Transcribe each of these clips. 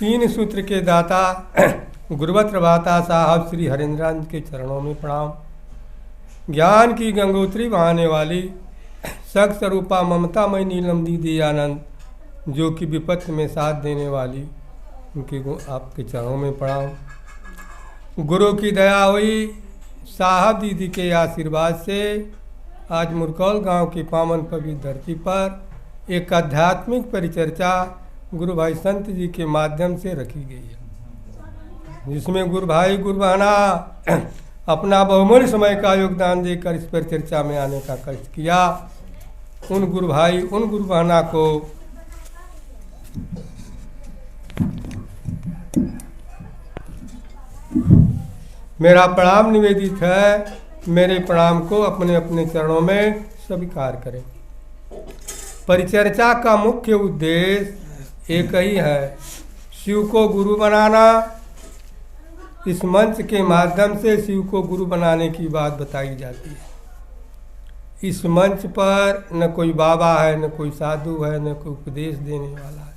तीन सूत्र के दाता गुरुवत प्रभाता साहब श्री हरेंद्रानंद के चरणों में प्रणाम। ज्ञान की गंगोत्री बहाने वाली सख स्वरूपा ममतामयी नीलम दीदी आनंद, जो कि विपत्ति में साथ देने वाली, उनकी आपके चरणों में प्रणाम। गुरु की दया हुई, साहब दीदी के आशीर्वाद से आज मुरकौल गांव की पावन पवित्र धरती पर एक आध्यात्मिक परिचर्चा गुरु भाई संत जी के माध्यम से रखी गई है, जिसमें गुरु भाई गुरु बहना अपना बहुमूल्य समय का योगदान देकर इस परिचर्चा में आने का कष्ट किया। उन गुरु भाई उन गुरु बहना को मेरा प्रणाम निवेदित है। मेरे प्रणाम को अपने अपने चरणों में स्वीकार करें। परिचर्चा का मुख्य उद्देश्य एक ही है, शिव को गुरु बनाना। इस मंच के माध्यम से शिव को गुरु बनाने की बात बताई जाती है। इस मंच पर न कोई बाबा है, न कोई साधु है, न कोई उपदेश देने वाला है,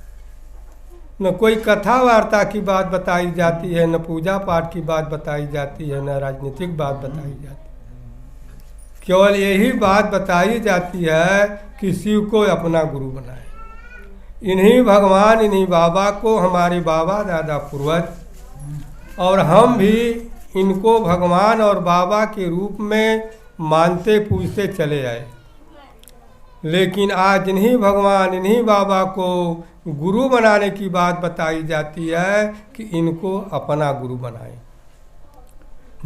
न कोई कथा वार्ता की बात बताई जाती है, न पूजा पाठ की बात बताई जाती है, न राजनीतिक बात बताई जाती है। केवल यही बात बताई जाती है कि शिव को अपना गुरु बनाए। इन्हीं भगवान, इन्हीं बाबा को हमारे बाबा दादा पूर्वज और हम भी इनको भगवान और बाबा के रूप में मानते पूजते चले आए। लेकिन आज इन्हीं भगवान, इन्हीं बाबा को गुरु बनाने की बात बताई जाती है कि इनको अपना गुरु बनाएं।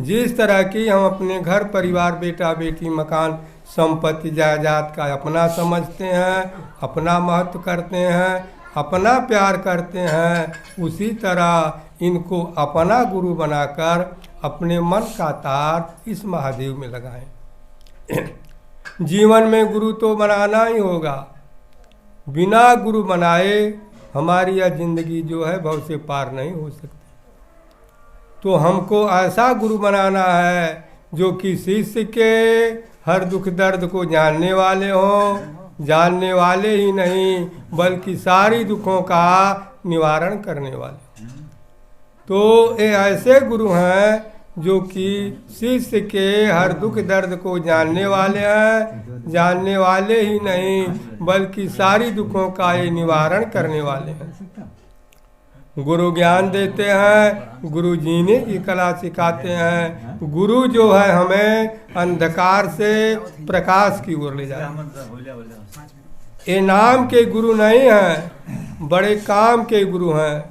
जिस तरह की हम अपने घर परिवार, बेटा बेटी, मकान, संपत्ति, जायदाद का अपना समझते हैं, अपना महत्व करते हैं, अपना प्यार करते हैं, उसी तरह इनको अपना गुरु बनाकर अपने मन का तार इस महादेव में लगाएं। जीवन में गुरु तो बनाना ही होगा। बिना गुरु बनाए हमारी यह जिंदगी जो है भव से पार नहीं हो सकती। तो हमको ऐसा गुरु बनाना है जो कि शिष्य के हर दुख दर्द को जानने वाले हों, जानने वाले ही नहीं बल्कि सारी दुखों का निवारण करने वाले। तो ये ऐसे गुरु हैं जो कि शिष्य के हर दुख दर्द को जानने वाले हैं, जानने वाले ही नहीं बल्कि सारी दुखों का ये निवारण करने वाले हैं। गुरु ज्ञान देते हैं, गुरु जीने की कला सिखाते हैं। गुरु जो है हमें अंधकार से प्रकाश की ओर ले जाते हैं। ये नाम के गुरु नहीं हैं, बड़े काम के गुरु हैं।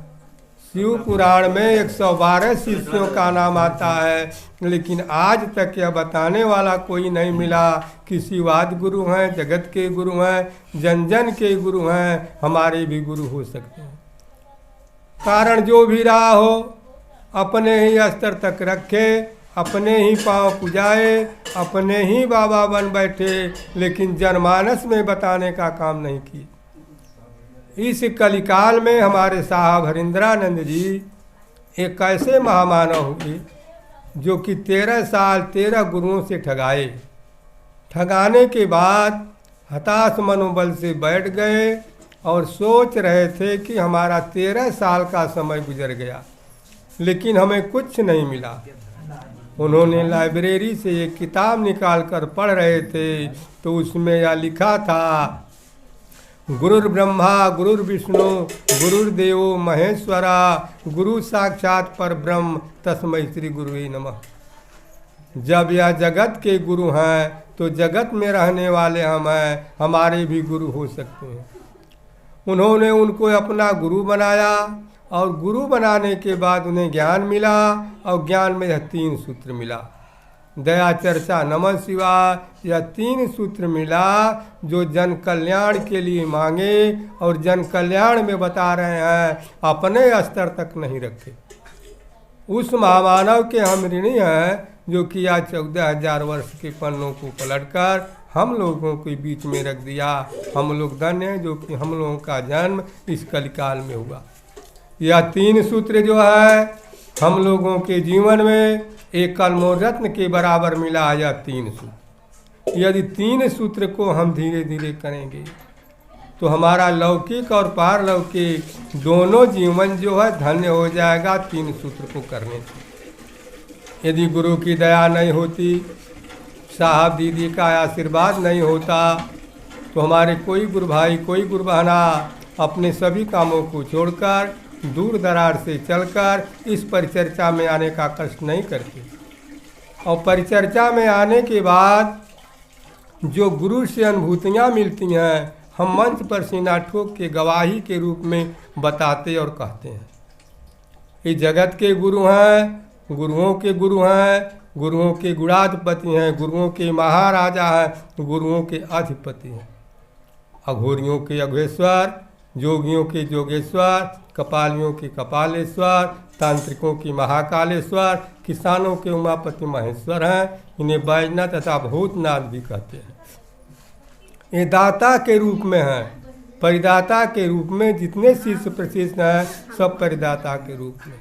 शिव पुराण में 112 शिष्यों का नाम आता है, लेकिन आज तक यह बताने वाला कोई नहीं मिला कि शिवादि गुरु हैं, जगत के गुरु हैं, जन जन के गुरु हैं, हमारे भी गुरु हो सकते हैं। कारण जो भी रहा हो, अपने ही स्तर तक रखे, अपने ही पांव पुजाए, अपने ही बाबा बन बैठे, लेकिन जनमानस में बताने का काम नहीं किए। इस कलिकाल में हमारे साहब हरेंद्रानंद जी एक ऐसे महामानव हुए जो कि 13 साल 13 गुरुओं से ठगाए। ठगाने के बाद हताश मनोबल से बैठ गए और सोच रहे थे कि हमारा 13 साल का समय गुजर गया, लेकिन हमें कुछ नहीं मिला। उन्होंने लाइब्रेरी से एक किताब निकाल कर पढ़ रहे थे, तो उसमें यह लिखा था, गुरुर् ब्रह्मा गुरुर् विष्णु गुरुर्देवो महेश्वरा गुरु साक्षात पर ब्रह्म तस्मै श्री गुरुवे नमः। जब यह जगत के गुरु हैं तो जगत में रहने वाले हम हैं, हमारे भी गुरु हो सकते हैं। उन्होंने उनको अपना गुरु बनाया और गुरु बनाने के बाद उन्हें ज्ञान मिला और ज्ञान में यह 3 सूत्र मिला। दया चर्चा नमः शिवाय, यह 3 सूत्र मिला जो जन कल्याण के लिए मांगे और जन कल्याण में बता रहे हैं, अपने स्तर तक नहीं रखे। उस महामानव के हम ऋणी हैं जो कि आज 14,000 वर्ष के पन्नों को पलटकर हम लोगों के बीच में रख दिया। हम लोग धन्य हैं जो कि हम लोगों का जन्म इस कलिकाल में हुआ। यह 3 सूत्र जो है हम लोगों के जीवन में एक कलमोल रत्न के बराबर मिला है। 3 सूत्र, यदि 3 सूत्र को हम धीरे धीरे करेंगे तो हमारा लौकिक और पारलौकिक दोनों जीवन जो है धन्य हो जाएगा 3 सूत्र को करने से। यदि गुरु की दया नहीं होती, साहब दीदी का आशीर्वाद नहीं होता, तो हमारे कोई गुरु भाई, कोई गुरु बहना अपने सभी कामों को छोड़कर दूर दरार से चलकर इस परिचर्चा में आने का कष्ट नहीं करते। और परिचर्चा में आने के बाद जो गुरु से अनुभूतियाँ मिलती हैं, हम मंच पर सीना ठोक के गवाही के रूप में बताते और कहते हैं। ये जगत के गुरु हैं, गुरुओं के गुरु हैं, गुरुओं के गुणाधिपति हैं, गुरुओं के महाराजा हैं, गुरुओं के अधिपति हैं। अघोरियों के अघोरेश्वर, जोगियों के जोगेश्वर, कपालियों के कपालेश्वर, तांत्रिकों की महाकालेश्वर, किसानों के उमापति महेश्वर हैं। इन्हें बैजनाथ तथा भूतनाथ भी कहते हैं। ये दाता के रूप में हैं, परिदाता के रूप में। जितने शिष्य प्रशिष्ट हैं सब परिदाता के रूप में।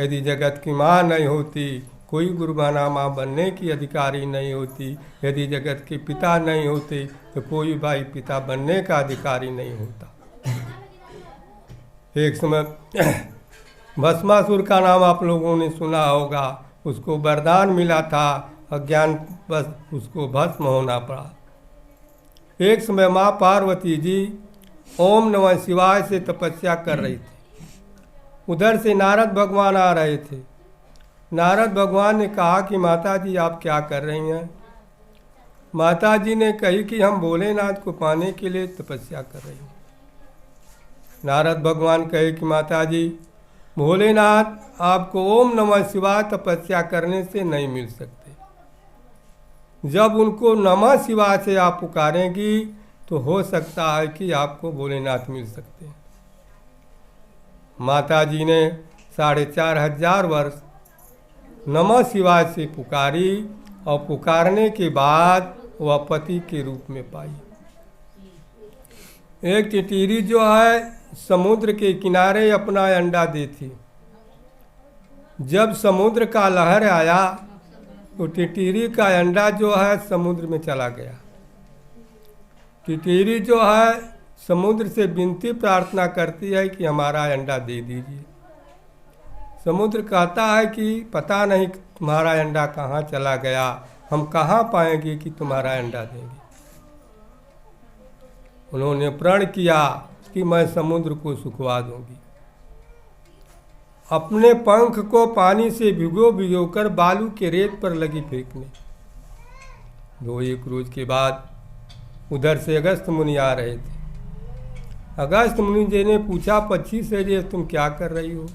यदि जगत की माँ नहीं होती, कोई गुरु बहना माँ बनने की अधिकारी नहीं होती। यदि जगत के पिता नहीं होते तो कोई भाई पिता बनने का अधिकारी नहीं होता। एक समय भस्मासुर का नाम आप लोगों ने सुना होगा। उसको वरदान मिला था, अज्ञान बस उसको भस्म होना पड़ा। एक समय माँ पार्वती जी ओम नमः शिवाय से तपस्या कर रही थी। उधर से नारद भगवान आ रहे थे। नारद भगवान ने कहा कि माता जी आप क्या कर रही हैं? माता जी ने कही कि हम भोलेनाथ को पाने के लिए तपस्या कर रही हैं। नारद भगवान कहे कि माता जी, भोलेनाथ आपको ओम नमः शिवाय तपस्या करने से नहीं मिल सकते। जब उनको नमः शिवाय से आप पुकारेंगी तो हो सकता है कि आपको भोलेनाथ मिल सकते हैं। माता जी ने 4500 वर्ष नमः शिवाय से पुकारी और पुकारने के बाद वह पति के रूप में पाई। एक टिटीरी जो है समुद्र के किनारे अपना अंडा दी थी। जब समुद्र का लहर आया तो टिटीरी का अंडा जो है समुद्र में चला गया। टिटीरी जो है समुद्र से विनती प्रार्थना करती है कि हमारा अंडा दे दीजिए। समुद्र कहता है कि पता नहीं तुम्हारा अंडा कहाँ चला गया, हम कहाँ पाएंगे कि तुम्हारा अंडा देंगे। उन्होंने प्रण किया कि मैं समुद्र को सुखवा दूंगी। अपने पंख को पानी से भिगो कर बालू के रेत पर लगी फेंकने। 2-1 रोज के बाद उधर से अगस्त मुनि आ रहे थे। अगस्त मुनि जी ने पूछा पक्षी से, ये तुम क्या कर रही हो?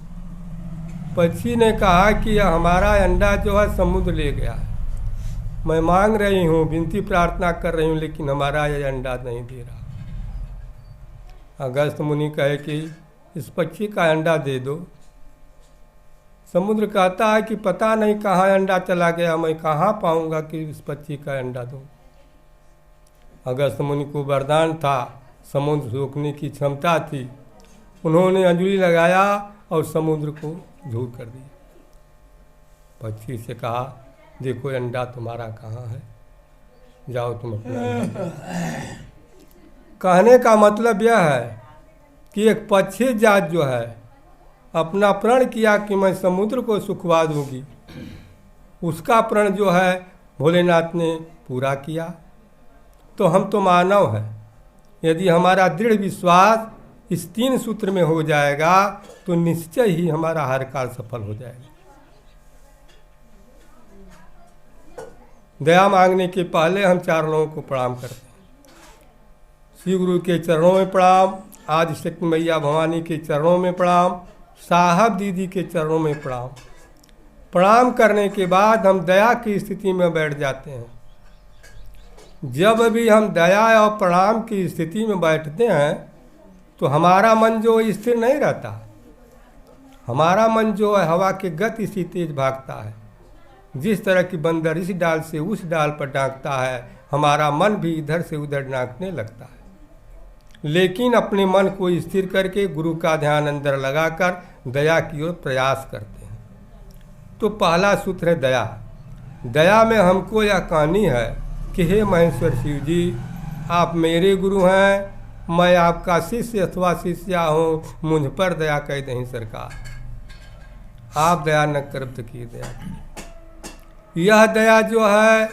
पक्षी ने कहा कि हमारा अंडा जो है समुद्र ले गया है। मैं मांग रही हूँ, विनती प्रार्थना कर रही हूँ, लेकिन हमारा ये अंडा नहीं दे रहा। अगस्त मुनि कहे कि इस पक्षी का अंडा दे दो। समुद्र कहता है कि पता नहीं कहाँ अंडा चला गया, मैं कहाँ पाऊंगा कि इस पक्षी का अंडा दूँ। अगस्त मुनि को वरदान था, समुद्र रोकने की क्षमता थी। उन्होंने अंजलि लगाया और समुद्र को दूर कर दिया। पक्षी से कहा, देखो अंडा तुम्हारा कहाँ है, जाओ तुम अपना अंडा। कहने का मतलब यह है कि एक पक्षी जात जो है अपना प्रण किया कि मैं समुद्र को सुखवा दूंगी। उसका प्रण जो है भोलेनाथ ने पूरा किया। तो हम तो मानव हैं। यदि हमारा दृढ़ विश्वास इस 3 सूत्र में हो जाएगा तो निश्चय ही हमारा हर कार्य सफल हो जाएगा। दया मांगने के पहले हम 4 लोगों को प्रणाम करते हैं। श्री गुरु के चरणों में प्रणाम, आदि शक्ति मैया भवानी के चरणों में प्रणाम, साहब दीदी के चरणों में प्रणाम। प्रणाम करने के बाद हम दया की स्थिति में बैठ जाते हैं। जब भी हम दया और प्रणाम की स्थिति में बैठते हैं तो हमारा मन जो स्थिर नहीं रहता। हमारा मन जो है हवा के गति से तेज भागता है। जिस तरह की बंदर इस डाल से उस डाल पर डांकता है, हमारा मन भी इधर से उधर डांकने लगता है। लेकिन अपने मन को स्थिर करके गुरु का ध्यान अंदर लगाकर दया की ओर प्रयास करते हैं। तो पहला सूत्र है दया। दया में हमको यह कहानी है कि हे महेश्वर शिव जी, आप मेरे गुरु हैं, मैं आपका शिष्य अथवा शिष्या हूँ, मुझ पर दया कर दें सरकार। आप दया न करब तो की दया करें। यह दया जो है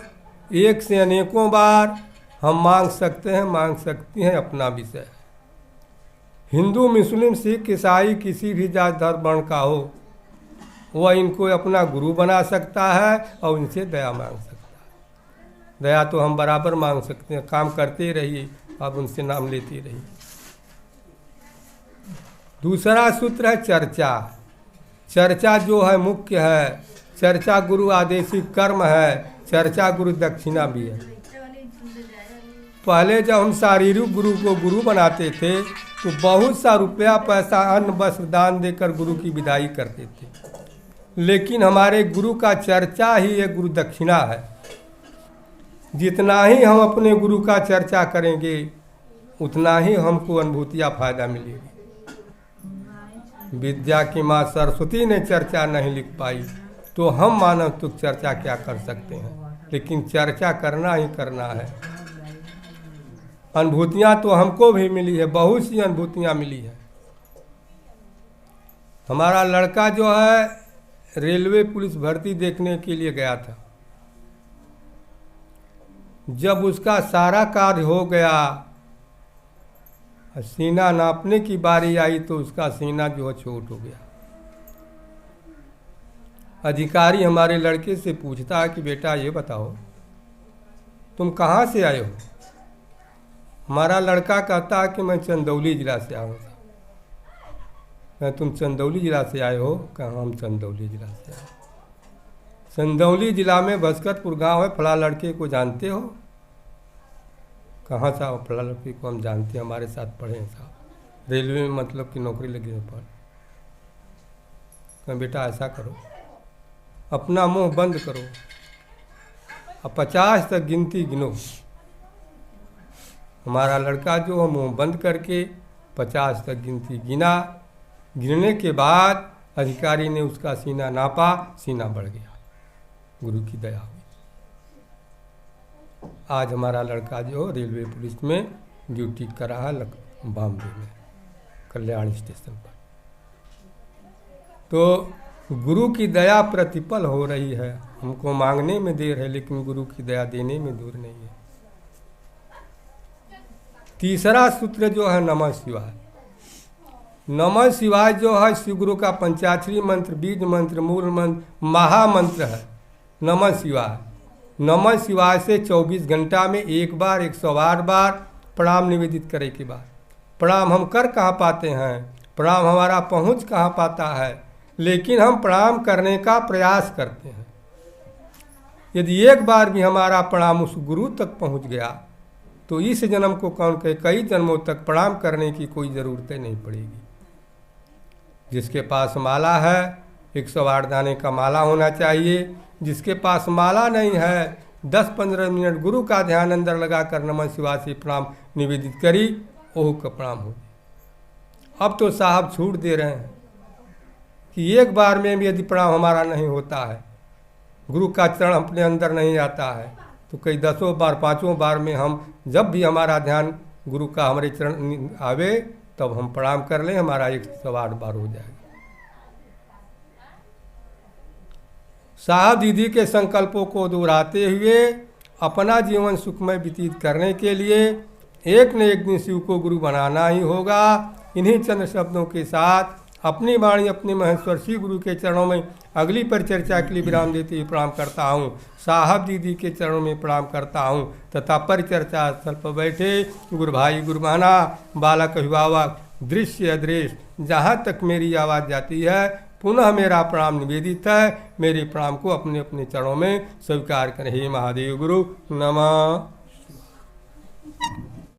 एक से अनेकों बार हम मांग सकते हैं, मांग सकती हैं, अपना विषय। हिंदू, मुस्लिम, सिख, ईसाई किसी भी जात धर्म वर्ण का हो, वह इनको अपना गुरु बना सकता है और इनसे दया मांग सकता है। दया तो हम बराबर मांग सकते हैं, काम करते रहिए, आप उनसे नाम लेते रहिए। दूसरा सूत्र है चर्चा। चर्चा जो है मुख्य है। चर्चा गुरु आदेशिक कर्म है, चर्चा गुरु दक्षिणा भी है। पहले जब हम शारीरिक गुरु को गुरु बनाते थे तो बहुत सा रुपया पैसा अन्न वस्त्र दान देकर गुरु की विदाई करते थे, लेकिन हमारे गुरु का चर्चा ही एक गुरु दक्षिणा है। जितना ही हम अपने गुरु का चर्चा करेंगे उतना ही हमको अनुभूतियाँ फायदा मिलेगी। विद्या की माँ सरस्वती ने चर्चा नहीं लिख पाई तो हम मानव तुक चर्चा क्या कर सकते हैं, लेकिन चर्चा करना ही करना है। अनुभूतियाँ तो हमको भी मिली है, बहुत सी अनुभूतियाँ मिली है। हमारा लड़का जो है रेलवे पुलिस भर्ती देखने के लिए गया था। जब उसका सारा कार्य हो गया, सीना नापने की बारी आई तो उसका सीना जो है छोट हो गया। अधिकारी हमारे लड़के से पूछता है कि बेटा ये बताओ तुम कहाँ से आए हो। हमारा लड़का कहता है कि मैं चंदौली जिला से आया हूँ। तुम चंदौली जिला से आए हो? कहाँ, हम चंदौली जिला से आए। चंदौली जिला में बसकतपुर गांव है, फला लड़के को जानते हो? कहाँ से आओ? फला लड़के को हम जानते हैं, हमारे साथ पढ़े हैं साहब, रेलवे में मतलब कि नौकरी लगी है पर। तो बेटा ऐसा करो, अपना मुंह बंद करो और 50 तक गिनती गिनो। हमारा लड़का जो है मुंह बंद करके 50 तक गिनती गिना। गिनने के बाद अधिकारी ने उसका सीना नापा, सीना बढ़ गया। गुरु की दया हुई। आज हमारा लड़का जो रेलवे पुलिस में ड्यूटी कर रहा है बॉम्बे में, कल्याण स्टेशन पर। तो गुरु की दया प्रतिपल हो रही है। हमको मांगने में देर है, लेकिन गुरु की दया देने में दूर नहीं है। तीसरा सूत्र जो है नमः शिवाय। नमः शिवाय जो है शिव गुरु का पंचाक्षरी मंत्र, बीज मंत्र, मूल मंत्र, महामंत्र है नमः शिवाय। नमः शिवाय से 24 घंटा में एक बार 108 बार प्रणाम निवेदित करे के बाद। प्रणाम हम कर कहाँ पाते हैं, प्रणाम हमारा पहुँच कहाँ पाता है, लेकिन हम प्रणाम करने का प्रयास करते हैं। यदि एक बार भी हमारा प्रणाम उस गुरु तक पहुँच गया तो इस जन्म को कौन कहे, कई जन्मों तक प्रणाम करने की कोई ज़रूरत नहीं पड़ेगी। जिसके पास माला है 108 दाने का माला होना चाहिए। जिसके पास माला नहीं है 10-15 मिनट गुरु का ध्यान अंदर लगाकर नमः शिवाय से प्रणाम निवेदित करी, ओह का प्रणाम हो। अब तो साहब छूट दे रहे हैं कि एक बार में भी यदि प्रणाम हमारा नहीं होता है, गुरु का चरण अपने अंदर नहीं आता है, तो कई 10 बार 5 बार में हम जब भी हमारा ध्यान गुरु का हमारे चरण आवे तब हम प्रणाम कर लें, हमारा 108 बार हो जाएगा। साहब दीदी के संकल्पों को दोहराते हुए अपना जीवन सुखमय व्यतीत करने के लिए एक न एक दिन शिव को गुरु बनाना ही होगा। इन्हीं चंद शब्दों के साथ अपनी वाणी अपने महेश्वर श्री गुरु के चरणों में अगली परिचर्चा के लिए विराम देते हुए प्रणाम करता हूँ। साहब दीदी के चरणों में प्रणाम करता हूँ तथा परिचर्चा स्थल पर बैठे गुरु भाई गुरु बहना बालक अभिभावक दृश्य अदृश्य जहाँ तक मेरी आवाज़ जाती है पुनः मेरा प्रणाम निवेदित है। मेरे प्रणाम को अपने अपने चरणों में स्वीकार करें। हे महादेव गुरु नमः।